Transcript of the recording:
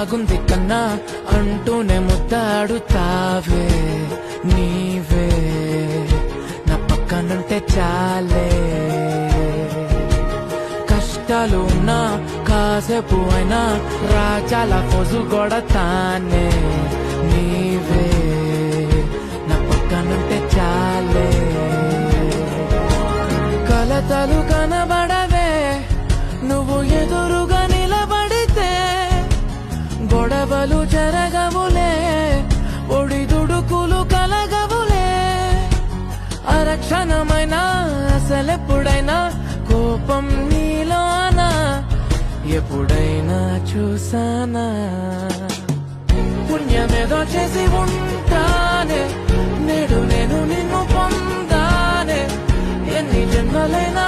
బాగుంది కన్నా అంటూనే ముద్దాడుతావే నీవే నా పక్కనుంటే చాలే కష్టాలు ఉన్నా కాసేపు అయినా రాజాల ఫోజు కొడతానే నీవే నా పక్కనుంటే చాలే కలతలు కనబడవే నువ్వు ఎదురుగా నిలబడితే గొడవలు జరగవులే ఒడిదుడుకులు కలగవులే అరక్షణమైనా అసలెప్పుడైనా కోపం నీలోనా ఎప్పుడైనా చూసానా పుణ్యమేదో చేసి ఉంటానే నేడు నేను నిన్ను పొందానే ఎన్ని జన్మలైనా